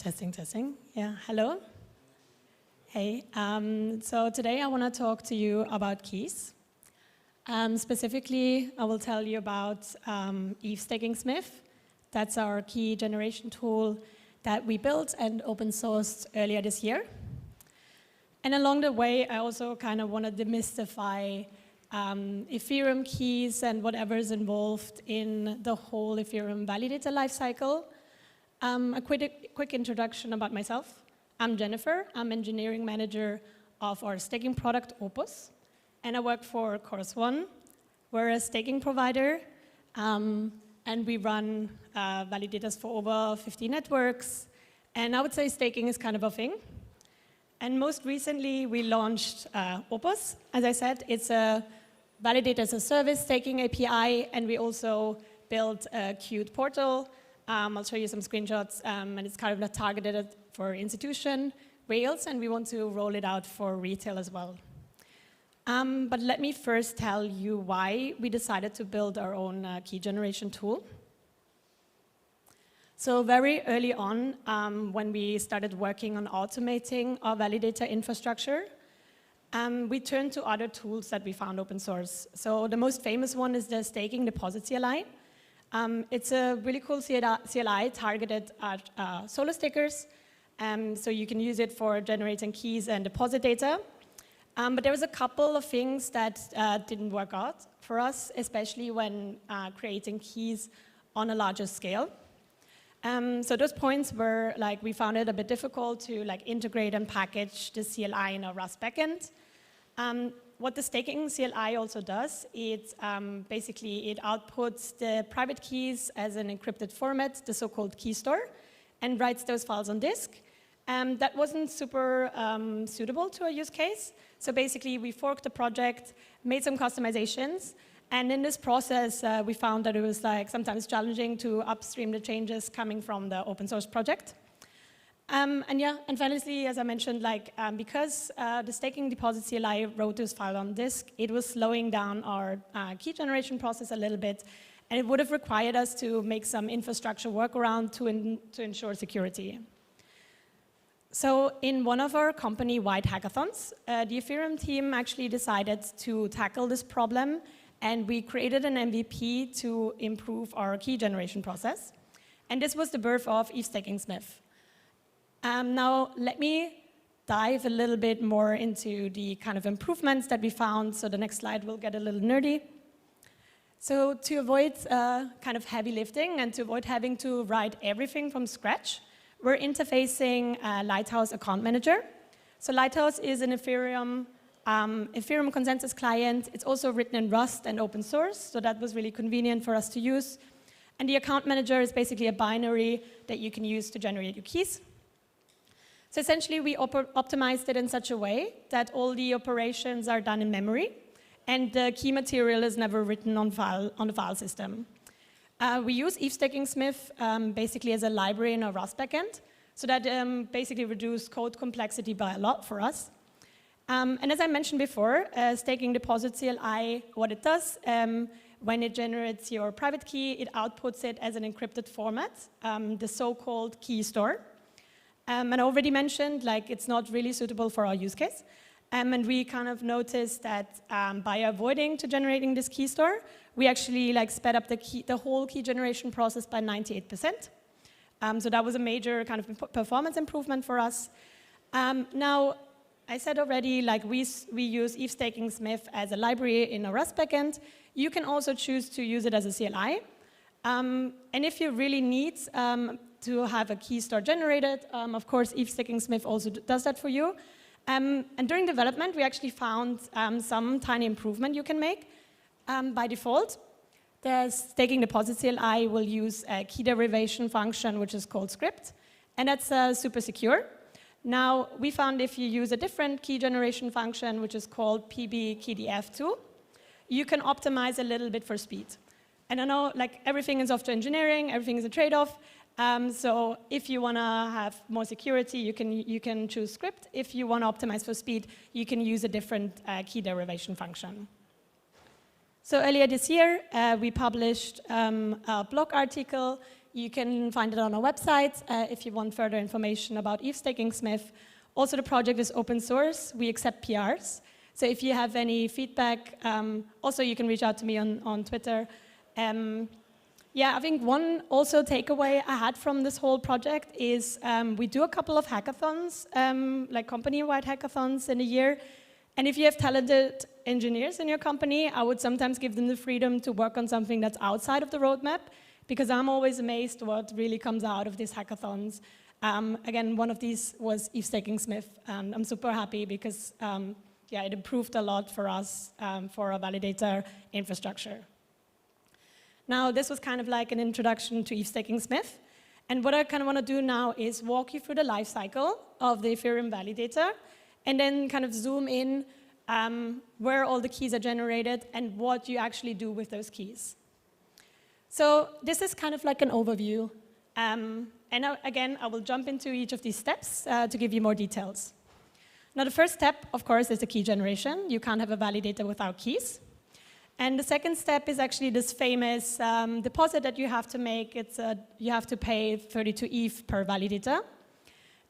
Testing, testing. Yeah, hello. Hey, so today I want to talk to you about keys. Specifically, I will tell you about Eth-staking-smith. That's our key generation tool that we built and open sourced earlier this year. And along the way, I also kind of want to demystify Ethereum keys and whatever is involved in the whole Ethereum Validator lifecycle. A quick introduction about myself. I'm Jennifer. I'm engineering manager of our staking product, Opus. And I work for Course One. We're a staking provider. And we run validators for over 50 networks. And I would say staking is kind of a thing. And most recently, we launched Opus. As I said, it's a validator as a service staking API. And we also built a cute portal. I'll show you some screenshots, and it's kind of targeted for institution, Rails, and we want to roll it out for retail as well. But let me first tell you why we decided to build our own key generation tool. So very early on, when we started working on automating our validator infrastructure, we turned to other tools that we found open source. So the most famous one is the staking deposit CLI. It's a really cool CLI targeted at solo stakers, so you can use it for generating keys and deposit data. But there was a couple of things that didn't work out for us, especially when creating keys on a larger scale. So those points were like we found it a bit difficult to integrate and package the CLI in a Rust backend. What the staking CLI also does, it basically it outputs the private keys as an encrypted format, the so-called key store, and writes those files on disk. That wasn't super suitable to our use case. So basically, we forked the project, made some customizations, and in this process, we found that it was sometimes challenging to upstream the changes coming from the open source project. And finally, as I mentioned, because the staking deposit CLI wrote this file on disk, it was slowing down our key generation process a little bit, and it would have required us to make some infrastructure workaround to ensure security. So in one of our company-wide hackathons, the Ethereum team actually decided to tackle this problem, and we created an MVP to improve our key generation process. And this was the birth of Eth-staking-smith. Now, let me dive a little bit more into the kind of improvements that we found. So the next slide will get a little nerdy. So to avoid kind of heavy lifting and to avoid having to write everything from scratch, we're interfacing Lighthouse Account Manager. So Lighthouse is an Ethereum consensus client. It's also written in Rust and open source, so that was really convenient for us to use. And the account manager is basically a binary that you can use to generate your keys. So essentially, we optimized it in such a way that all the operations are done in memory, and the key material is never written on the file system. We use Eth-staking-smith basically as a library in our Rust backend, so that basically reduced code complexity by a lot for us. And as I mentioned before, staking deposit CLI, what it does, when it generates your private key, it outputs it as an encrypted format, the so-called key store. And I already mentioned, it's not really suitable for our use case. And we kind of noticed that by avoiding generating this key store, we actually sped up the whole key generation process by 98%. So that was a major kind of performance improvement for us. Now, I said already, we use Eth-staking-smith as a library in a Rust backend. You can also choose to use it as a CLI. And if you really need to have a key store generated, of course, Eth-staking-smith also does that for you. And during development, we actually found some tiny improvement you can make. By default, the staking deposit CLI will use a key derivation function, which is called script, and that's super secure. Now, we found if you use a different key generation function, which is called pb-keyDF2, you can optimize a little bit for speed. And I know everything is software engineering, everything is a trade-off. So if you want to have more security, you can choose script. If you want to optimize for speed, you can use a different key derivation function. So earlier this year, we published a blog article You can find it on our website if you want further information about Eth-staking-smith. Also, the project is open source. We accept PRs. So if you have any feedback, also you can reach out to me on Twitter. Yeah, I think one also takeaway I had from this whole project is we do a couple of hackathons, like company-wide hackathons in a year. And if you have talented engineers in your company, I would sometimes give them the freedom to work on something that's outside of the roadmap, because I'm always amazed what really comes out of these hackathons. Again, one of these was Eth-staking-smith, and I'm super happy because yeah, it improved a lot for us for our validator infrastructure. Now, this was kind of like an introduction to Eth-staking-smith. And what I kind of want to do now is walk you through the life cycle of the Ethereum Validator, and then kind of zoom in where all the keys are generated and what you actually do with those keys. So this is kind of like an overview. And again, I will jump into each of these steps to give you more details. Now, the first step, of course, is the key generation. You can't have a validator without keys. And the second step is actually this famous deposit that you have to make. You have to pay 32 ETH per validator.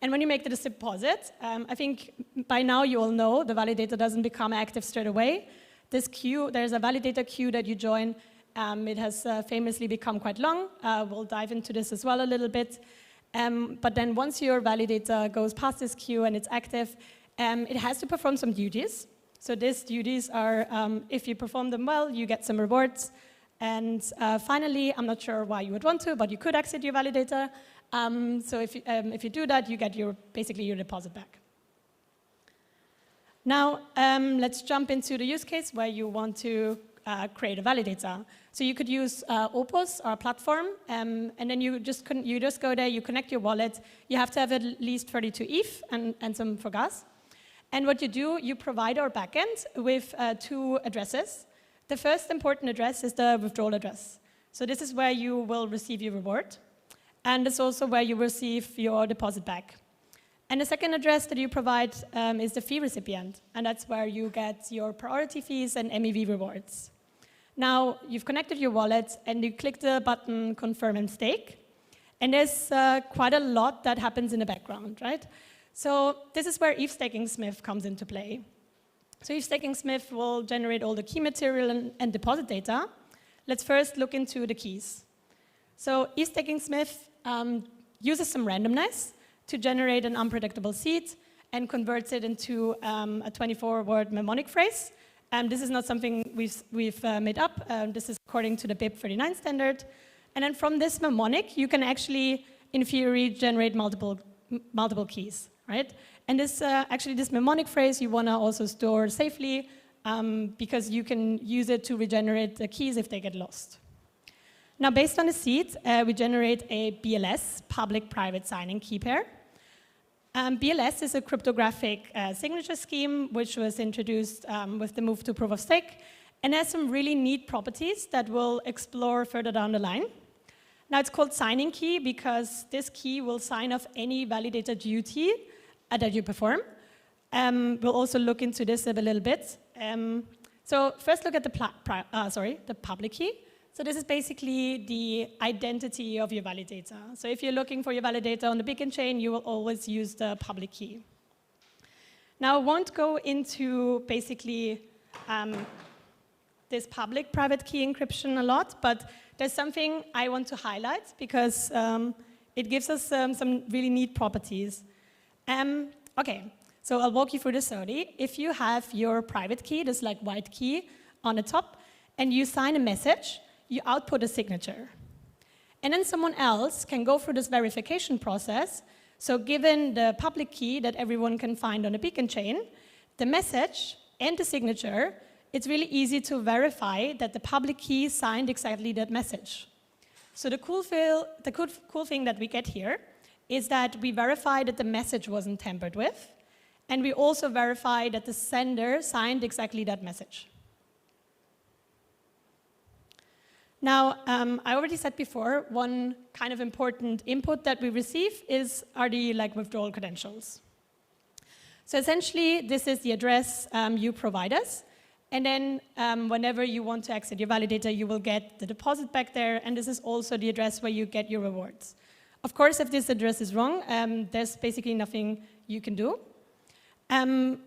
And when you make this deposit, I think by now you all know the validator doesn't become active straight away. This queue, there's a validator queue that you join. It has famously become quite long. We'll dive into this as well a little bit. But then once your validator goes past this queue and it's active, it has to perform some duties. So these duties are, if you perform them well, you get some rewards. And finally, I'm not sure why you would want to, but you could exit your validator. So if you do that, you get basically your deposit back. Now, let's jump into the use case where you want to create a validator. So you could use Opus, our platform, and then you just go there, you connect your wallet. You have to have at least 32 ETH and some for gas. And what you do, you provide our backend with 2 addresses. The first important address is the withdrawal address. So this is where you will receive your reward. And it's also where you receive your deposit back. And the second address that you provide is the fee recipient. And that's where you get your priority fees and MEV rewards. Now, you've connected your wallet, and you click the button Confirm and Stake. And there's quite a lot that happens in the background, right? So this is where Eth-staking-smith comes into play. So Eth-staking-smith will generate all the key material and deposit data. Let's first look into the keys. So Eth-staking-smith uses some randomness to generate an unpredictable seed and converts it into a 24-word mnemonic phrase. This is not something we've made up. This is according to the BIP39 standard. And then from this mnemonic, you can actually, in theory, generate multiple keys, right? And this mnemonic phrase you want to also store safely because you can use it to regenerate the keys if they get lost. Now, based on the seed, we generate a BLS, public-private signing key pair. BLS is a cryptographic signature scheme which was introduced with the move to proof of stake and has some really neat properties that we'll explore further down the line. Now, it's called signing key because this key will sign off any validator duty that you perform. We'll also look into this a little bit. So first look at the public key. So this is basically the identity of your validator. So if you're looking for your validator on the beacon chain, you will always use the public key. Now, I won't go into basically this public-private key encryption a lot, but there's something I want to highlight because it gives us some really neat properties. Okay, so I'll walk you through this slowly. If you have your private key, this like white key on the top, and you sign a message, you output a signature. And then someone else can go through this verification process. So given the public key that everyone can find on the beacon chain, the message and the signature, it's really easy to verify that the public key signed exactly that message. So the cool thing that we get here is that we verify that the message wasn't tampered with, and we also verify that the sender signed exactly that message. Now, I already said before, one kind of important input that we receive are the withdrawal credentials. So essentially, this is the address you provide us. And then whenever you want to exit your validator, you will get the deposit back there, and this is also the address where you get your rewards. Of course, if this address is wrong, there's basically nothing you can do. And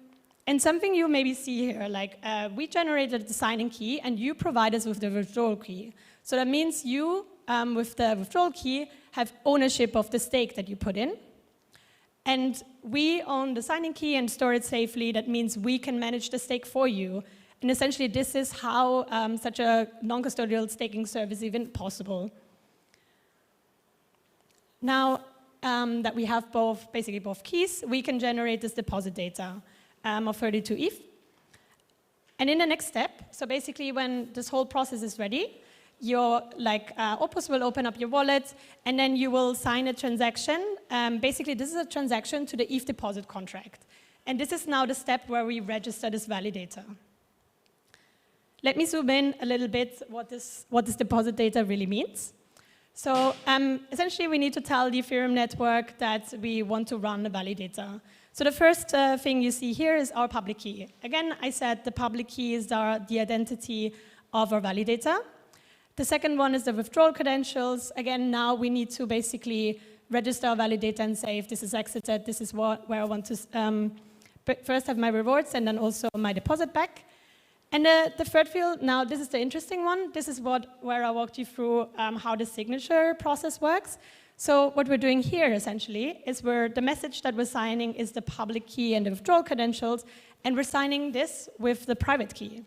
something you maybe see here, like we generated the signing key, and you provide us with the withdrawal key. So that means you, with the withdrawal key, have ownership of the stake that you put in. And we own the signing key and store it safely. That means we can manage the stake for you. And essentially, this is how such a non-custodial staking service is even possible. Now that we have basically both keys, we can generate this deposit data of 32 ETH. And in the next step, so basically when this whole process is ready, your Opus will open up your wallet, and then you will sign a transaction. Basically, this is a transaction to the ETH deposit contract. And this is now the step where we register this validator. Let me zoom in a little bit what this deposit data really means. So essentially, we need to tell the Ethereum network that we want to run a validator. So the first thing you see here is our public key. Again, I said the public key is the identity of our validator. The second one is the withdrawal credentials. Again, now we need to basically register our validator and say if this is exited, this is where I want to first have my rewards and then also my deposit back. And the third field, now this is the interesting one. This is where I walked you through how the signature process works. So what we're doing here, essentially, is the message that we're signing is the public key and the withdrawal credentials, and we're signing this with the private key.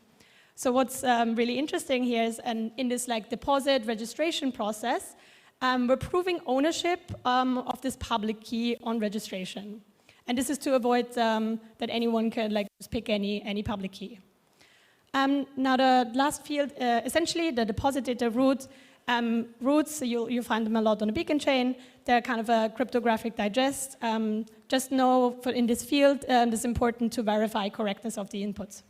So what's really interesting here is, in this deposit registration process, we're proving ownership of this public key on registration. And this is to avoid that anyone can just pick any public key. Now the last field, essentially the deposit data root. Roots, you find them a lot on the beacon chain. They're kind of a cryptographic digest. Just know in this field, it's important to verify correctness of the inputs.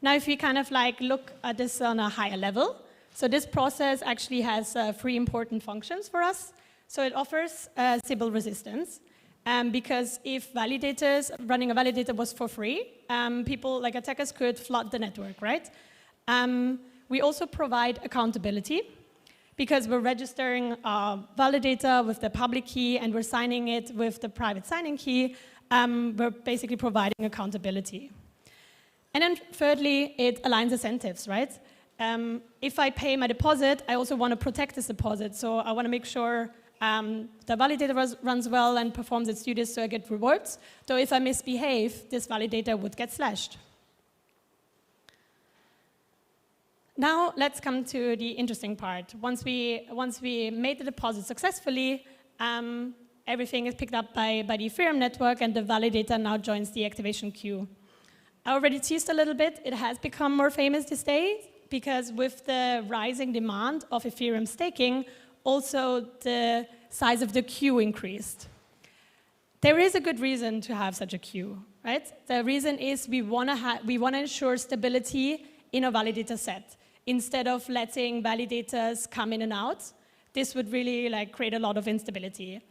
Now if we kind of look at this on a higher level, so this process actually has 3 important functions for us. So it offers Sybil resistance. Because if running a validator was for free, people like attackers could flood the network, right? We also provide accountability because we're registering our validator with the public key and we're signing it with the private signing key. We're basically providing accountability. And then thirdly, it aligns incentives, right? If I pay my deposit, I also want to protect this deposit. So I want to make sure the validator runs well and performs its duties so I get rewards. So if I misbehave, this validator would get slashed. Now let's come to the interesting part. Once we made the deposit successfully, everything is picked up by the Ethereum network and the validator now joins the activation queue. I already teased a little bit, it has become more famous these days because with the rising demand of Ethereum staking, also the size of the queue increased. There is a good reason to have such a queue, right? The reason is we want to ensure stability in a validator set. Instead of letting validators come in and out, this would really create a lot of instability.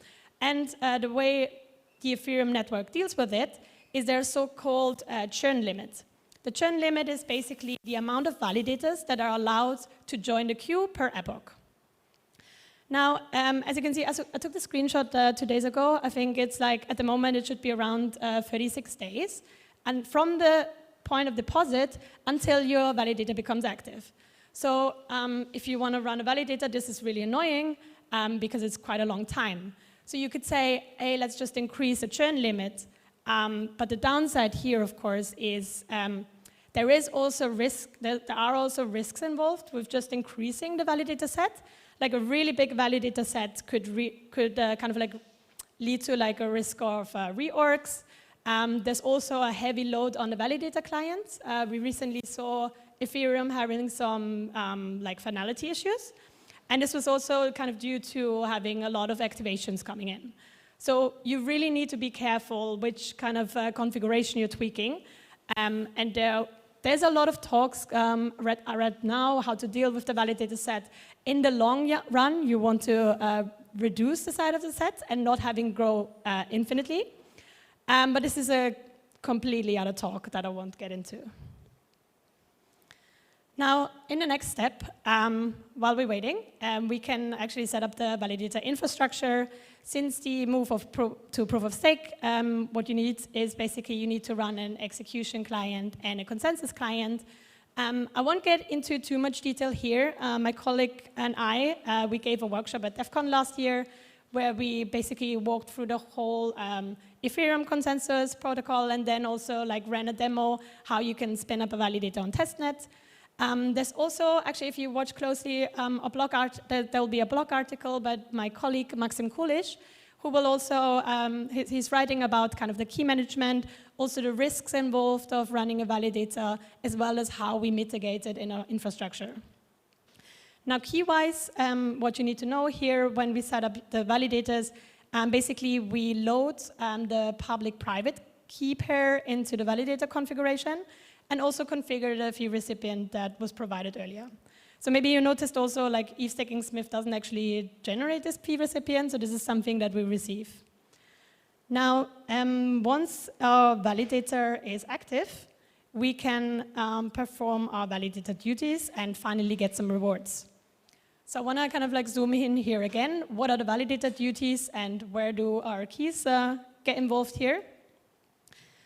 And the way the Ethereum network deals with it is their so-called churn limit. The churn limit is basically the amount of validators that are allowed to join the queue per epoch. Now, as you can see, I took the screenshot 2 days ago. I think it's at the moment, it should be around 36 days. And from the point of deposit until your validator becomes active. So if you want to run a validator, this is really annoying because it's quite a long time. So you could say, hey, let's just increase the churn limit. But the downside here, of course, is there are also risks involved with just increasing the validator set. Like a really big validator set could lead to a risk of reorgs. There's also a heavy load on the validator clients. We recently saw Ethereum having some finality issues. And this was also kind of due to having a lot of activations coming in. So you really need to be careful which kind of configuration you're tweaking. And there's a lot of talks right now how to deal with the validator set. In the long run, you want to reduce the size of the set and not having grow infinitely. But this is a completely other talk that I won't get into. Now, in the next step, while we're waiting, we can actually set up the validator infrastructure. Since the move to proof of stake, what you need is basically you need to run an execution client and a consensus client. I won't get into too much detail here. My colleague and I, we gave a workshop at DEF CON last year where we basically walked through the whole Ethereum consensus protocol and then also like ran a demo how you can spin up a validator on testnet. There's also, actually, if you watch closely, there will be a blog article by my colleague, Maxim Kulish, who will also, he's writing about kind of the key management, also the risks involved of running a validator, as well as how we mitigate it in our infrastructure. Now, key-wise, what you need to know here when we set up the validators, basically we load the public-private key pair into the validator configuration, and also configure the fee recipient that was provided earlier. So maybe you noticed also like Eth-staking-smith doesn't actually generate this fee recipient, so this is something that we receive. Now, once our validator is active, we can perform our validator duties and finally get some rewards. So I want to kind of like zoom in here again. What are the validator duties and where do our keys get involved here?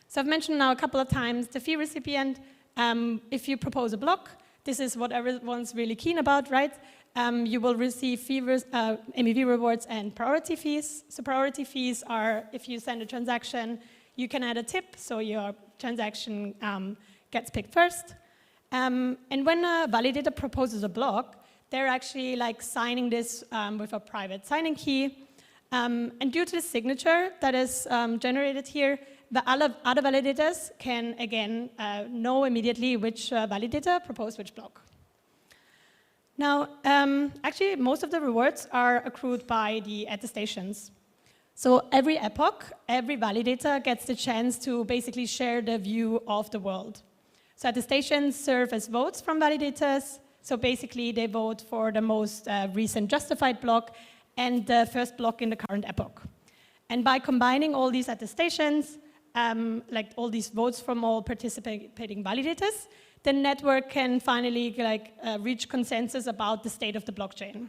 So I've mentioned now a couple of times the fee recipient. If you propose a block, this is what everyone's really keen about, right? You will receive MEV rewards and priority fees. So priority fees are if you send a transaction, you can add a tip, so your transaction gets picked first. And when a validator proposes a block, they're actually like signing this with a private signing key. And due to the signature that is generated here, the other validators can, again, know immediately which validator proposed which block. Now, actually, most of the rewards are accrued by the attestations. So every epoch, every validator gets the chance to basically share the view of the world. So attestations serve as votes from validators. So basically, they vote for the most recent justified block and the first block in the current epoch. And by combining all these attestations, like all these votes from all participating validators, the network can finally reach consensus about the state of the blockchain.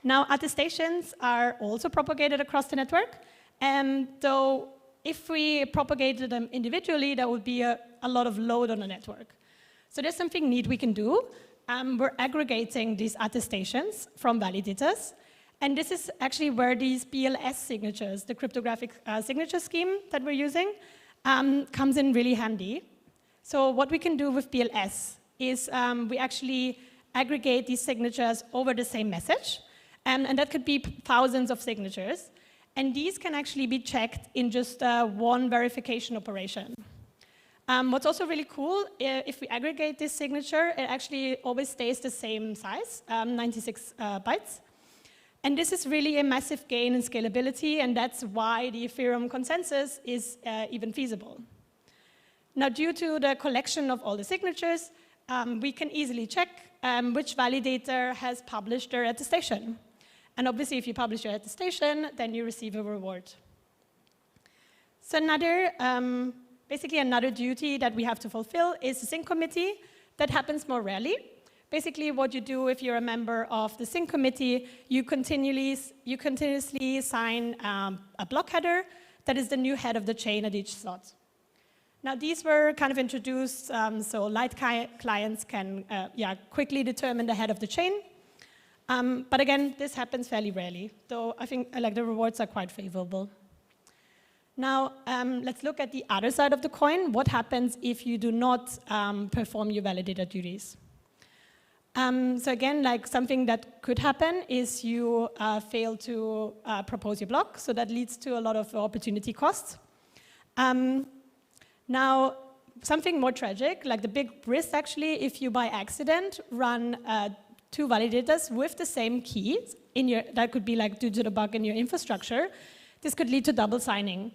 Now, attestations are also propagated across the network, and though if we propagated them individually, there would be a lot of load on the network. So there's something neat we can do. We're aggregating these attestations from validators. And this is actually where these BLS signatures, the cryptographic signature scheme that we're using, comes in really handy. So what we can do with BLS is we actually aggregate these signatures over the same message. And that could be thousands of signatures. And these can actually be checked in just one verification operation. What's also really cool, if we aggregate this signature, it actually always stays the same size, 96 bytes. And this is really a massive gain in scalability, and that's why the Ethereum consensus is even feasible. Now, due to the collection of all the signatures, we can easily check which validator has published their attestation. And obviously, if you publish your attestation, then you receive a reward. So basically another duty that we have to fulfill is the sync committee. That happens more rarely. Basically, what you do if you're a member of the sync committee, you continuously sign a block header that is the new head of the chain at each slot. Now, these were kind of introduced so light clients can quickly determine the head of the chain. But again, this happens fairly rarely, though I think the rewards are quite favorable. Now, let's look at the other side of the coin. What happens if you do not perform your validator duties? So again, something that could happen is you fail to propose your block, so that leads to a lot of opportunity costs. Now, something more tragic, like the big risk actually, if you by accident run 2 validators with the same keys, that could be due to the bug in your infrastructure, this could lead to double signing.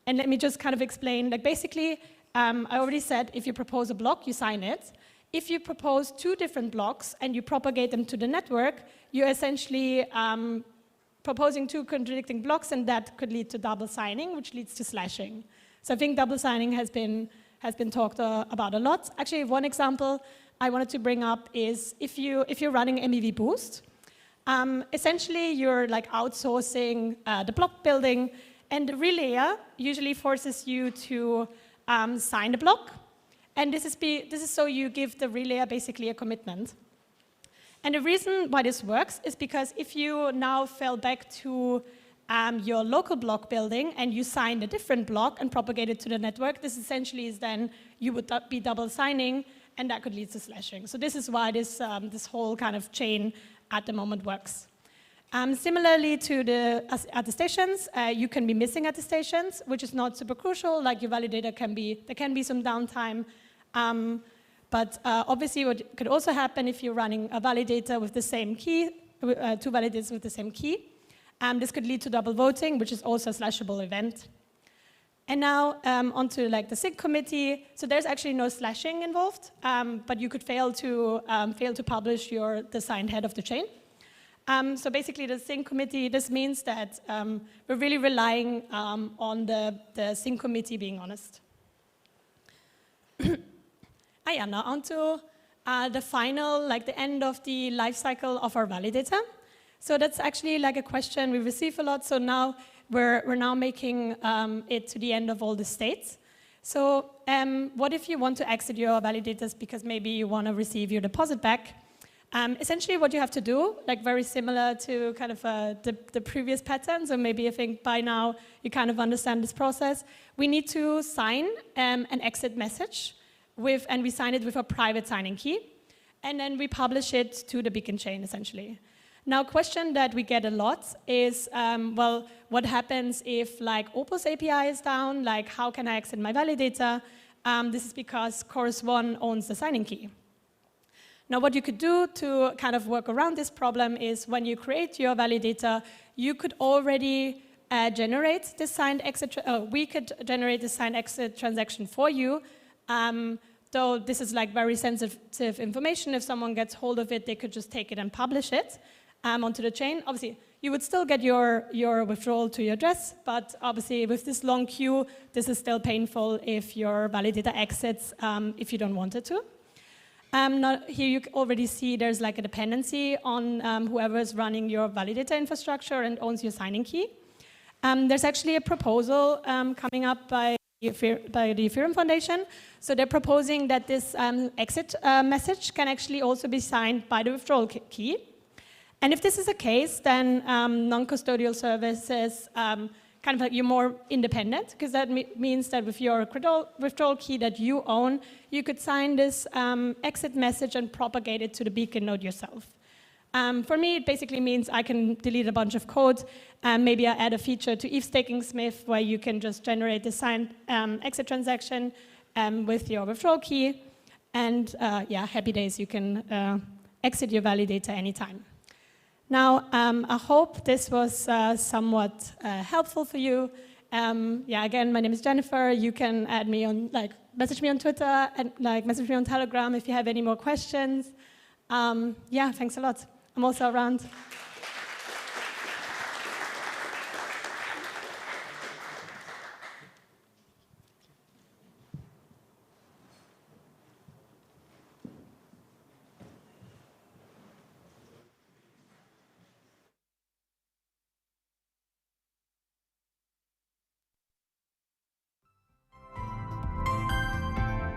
And let me just kind of explain, basically, I already said if you propose a block, you sign it. If you propose 2 different blocks and you propagate them to the network, you're essentially proposing 2 contradicting blocks, and that could lead to double signing, which leads to slashing. So I think double signing has has been talked about a lot. Actually, one example I wanted to bring up is if you're running MEV Boost, essentially you're like outsourcing the block building, and the relayer usually forces you to sign the block, and this is so you give the relayer basically a commitment. And the reason why this works is because if you now fell back to your local block building and you sign a different block and propagate it to the network, this essentially is then you would be double signing, and that could lead to slashing. So this is why this whole kind of chain at the moment works. Similarly to the attestations, you can be missing attestations, which is not super crucial. Like your validator there can be some downtime. But obviously what could also happen if you're running a validator with the same key, two validators with the same key, this could lead to double voting, which is also a slashable event. And now onto like the sync committee. So there's actually no slashing involved, but you could fail to publish the signed head of the chain. So basically the sync committee, this means that we're really relying on the sync committee being honest. Now onto the final, like the end of the life cycle of our validator. So that's actually like a question we receive a lot. So now we're now making it to the end of all the states. So what if you want to exit your validators because maybe you want to receive your deposit back? Essentially what you have to do, like very similar to kind of the previous pattern, so maybe I think by now you kind of understand this process, we need to sign an exit message and we sign it with a private signing key, and then we publish it to the beacon chain essentially. Now, a question that we get a lot is, well, what happens if like Opal's API is down? Like, how can I exit my validator? This is because Chorus 1 owns the signing key. Now, what you could do to kind of work around this problem is when you create your validator, you could already generate the signed exit, we could generate the signed exit transaction for you. Though this is like very sensitive information, if someone gets hold of it, they could just take it and publish it onto the chain. Obviously, you would still get your withdrawal to your address, but obviously with this long queue, this is still painful if your validator exits if you don't want it to. Now, here you already see there's like a dependency on whoever is running your validator infrastructure and owns your signing key. There's actually a proposal coming up by the Ethereum Foundation. So they're proposing that this exit message can actually also be signed by the withdrawal key. And if this is the case, then non-custodial services, kind of like you're more independent, because that means that with your withdrawal key that you own, you could sign this exit message and propagate it to the beacon node yourself. For me, it basically means I can delete a bunch of code. Maybe I add a feature to Eth-staking-smith where you can just generate the signed exit transaction with your withdrawal key. And yeah, happy days, you can exit your validator anytime. Now, I hope this was somewhat helpful for you. Yeah, again, my name is Jennifer. You can add me on, message me on Twitter and message me on Telegram if you have any more questions. Yeah, thanks a lot. I'm also around.